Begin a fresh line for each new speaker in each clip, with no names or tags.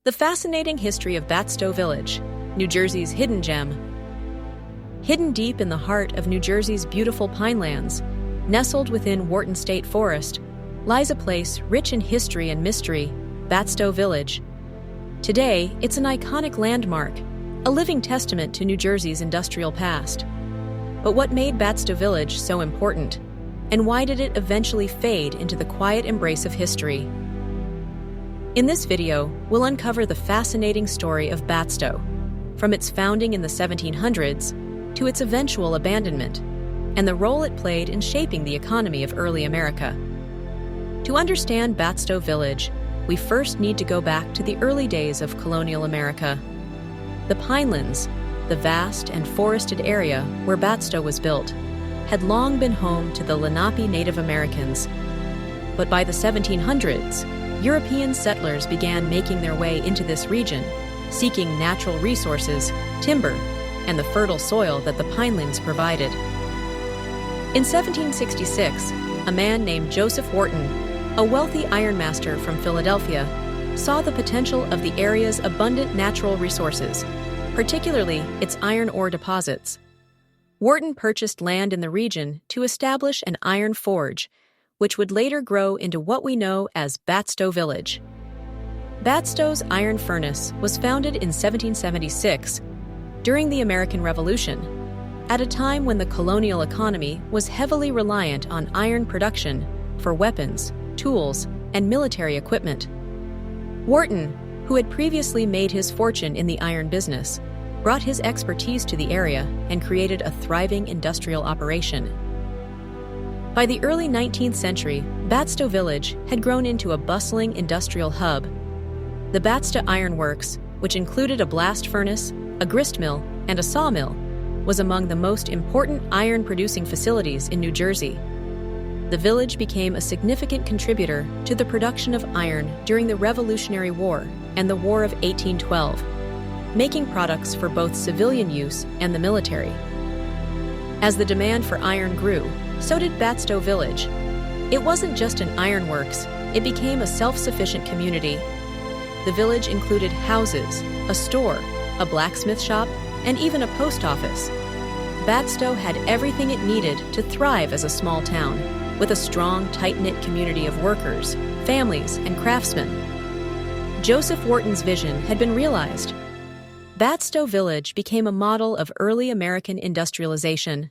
The fascinating history of Batsto Village, New Jersey's hidden gem. Hidden deep in the heart of New Jersey's beautiful Pinelands, nestled within Wharton State Forest, lies a place rich in history and mystery, Batsto Village. Today, it's an iconic landmark, a living testament to New Jersey's industrial past. But what made Batsto Village so important? And why did it eventually fade into the quiet embrace of history? In this video, we'll uncover the fascinating story of Batsto, from its founding in the 1700s to its eventual abandonment, and the role it played in shaping the economy of early America. To understand Batsto Village, we first need to go back to the early days of colonial America. The Pinelands, the vast and forested area where Batsto was built, had long been home to the Lenape Native Americans. But by the 1700s, European settlers began making their way into this region, seeking natural resources, timber, and the fertile soil that the Pinelands provided. In 1766, a man named Joseph Wharton, a wealthy ironmaster from Philadelphia, saw the potential of the area's abundant natural resources, particularly its iron ore deposits. Wharton purchased land in the region to establish an iron forge, which would later grow into what we know as Batsto Village. Batsto's iron furnace was founded in 1776 during the American Revolution, at a time when the colonial economy was heavily reliant on iron production for weapons, tools, and military equipment. Wharton, who had previously made his fortune in the iron business, brought his expertise to the area and created a thriving industrial operation. By the early 19th century, Batsto Village had grown into a bustling industrial hub. The Batsto Ironworks, which included a blast furnace, a gristmill, and a sawmill, was among the most important iron-producing facilities in New Jersey. The village became a significant contributor to the production of iron during the Revolutionary War and the War of 1812, making products for both civilian use and the military. As the demand for iron grew, so did Batsto Village. It wasn't just an ironworks, it became a self-sufficient community. The village included houses, a store, a blacksmith shop, and even a post office. Batsto had everything it needed to thrive as a small town, with a strong, tight-knit community of workers, families, and craftsmen. Joseph Wharton's vision had been realized. Batsto Village became a model of early American industrialization.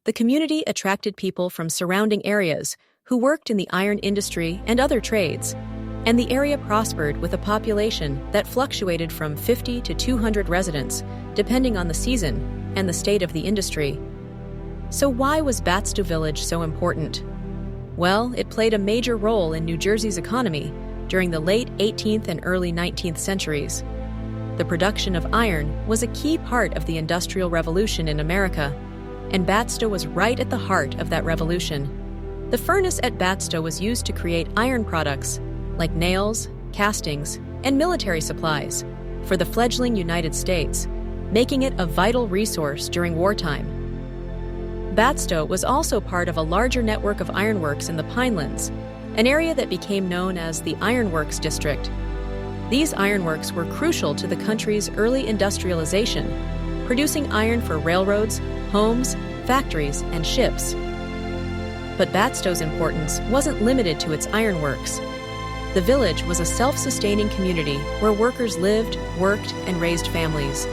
The community attracted people from surrounding areas who worked in the iron industry and other trades, and the area prospered with a population that fluctuated from 50 to 200 residents, depending on the season and the state of the industry. So why was Batsto Village so important? Well, it played a major role in New Jersey's economy during the late 18th and early 19th centuries. The production of iron was a key part of the Industrial Revolution in America, and Batsto was right at the heart of that revolution. The furnace at Batsto was used to create iron products like nails, castings, and military supplies for the fledgling United States, making it a vital resource during wartime. Batsto was also part of a larger network of ironworks in the Pinelands, an area that became known as the Ironworks District. These ironworks were crucial to the country's early industrialization, producing iron for railroads, homes, factories, and ships. But Batsto's importance wasn't limited to its ironworks. The village was a self-sustaining community where workers lived, worked, and raised families.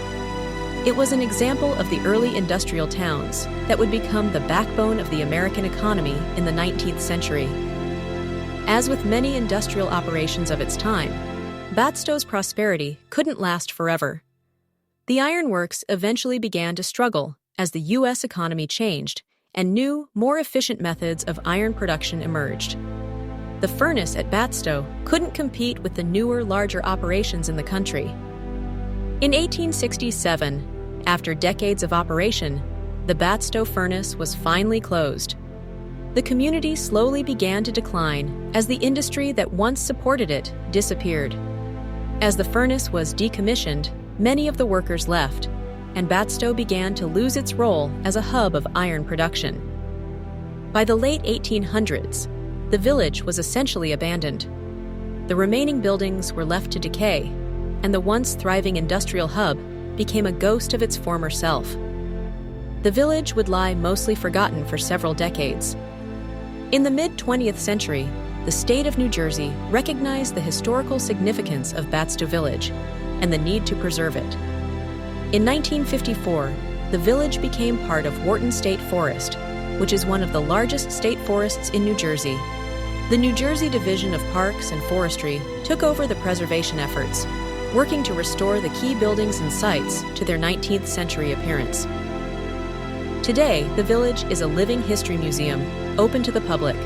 It was an example of the early industrial towns that would become the backbone of the American economy in the 19th century. As with many industrial operations of its time, Batsto's prosperity couldn't last forever. The ironworks eventually began to struggle as the U.S. economy changed and new, more efficient methods of iron production emerged. The furnace at Batsto couldn't compete with the newer, larger operations in the country. In 1867, after decades of operation, the Batsto furnace was finally closed. The community slowly began to decline as the industry that once supported it disappeared. As the furnace was decommissioned, many of the workers left, and Batsto began to lose its role as a hub of iron production. By the late 1800s, the village was essentially abandoned. The remaining buildings were left to decay, and the once thriving industrial hub became a ghost of its former self. The village would lie mostly forgotten for several decades. In the mid-20th century, the state of New Jersey recognized the historical significance of Batsto Village and the need to preserve it. In 1954, the village became part of Wharton State Forest, which is one of the largest state forests in New Jersey. The New Jersey Division of Parks and Forestry took over the preservation efforts, working to restore the key buildings and sites to their 19th century appearance. Today, the village is a living history museum open to the public.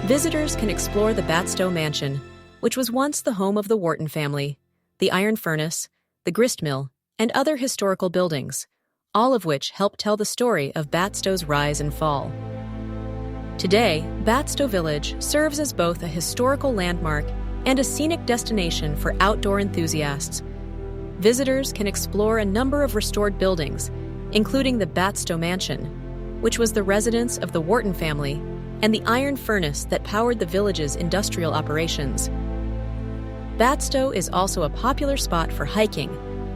Visitors can explore the Batsto Mansion, which was once the home of the Wharton family, the iron furnace, the gristmill, and other historical buildings, all of which help tell the story of Batsto's rise and fall. Today, Batsto Village serves as both a historical landmark and a scenic destination for outdoor enthusiasts. Visitors can explore a number of restored buildings, including the Batsto Mansion, which was the residence of the Wharton family, and the iron furnace that powered the village's industrial operations. Batsto is also a popular spot for hiking,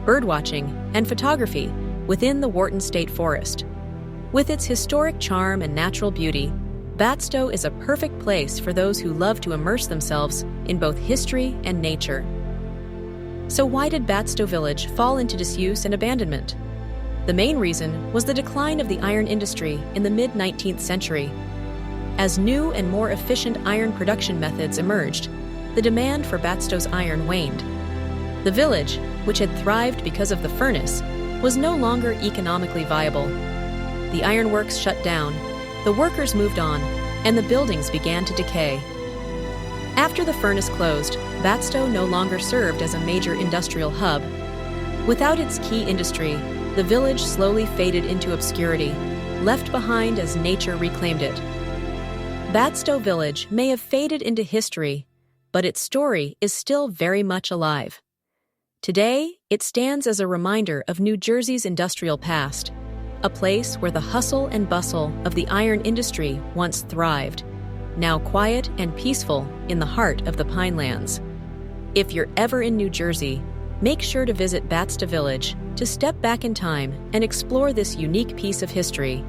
birdwatching, and photography within the Wharton State Forest. With its historic charm and natural beauty, Batsto is a perfect place for those who love to immerse themselves in both history and nature. So why did Batsto Village fall into disuse and abandonment? The main reason was the decline of the iron industry in the mid-19th century. As new and more efficient iron production methods emerged, the demand for Batsto's iron waned. The village, which had thrived because of the furnace, was no longer economically viable. The ironworks shut down, the workers moved on, and the buildings began to decay. After the furnace closed, Batsto no longer served as a major industrial hub. Without its key industry, the village slowly faded into obscurity, left behind as nature reclaimed it. Batsto Village may have faded into history, but its story is still very much alive. Today, it stands as a reminder of New Jersey's industrial past, a place where the hustle and bustle of the iron industry once thrived, now quiet and peaceful in the heart of the Pinelands. If you're ever in New Jersey, make sure to visit Batsto Village to step back in time and explore this unique piece of history.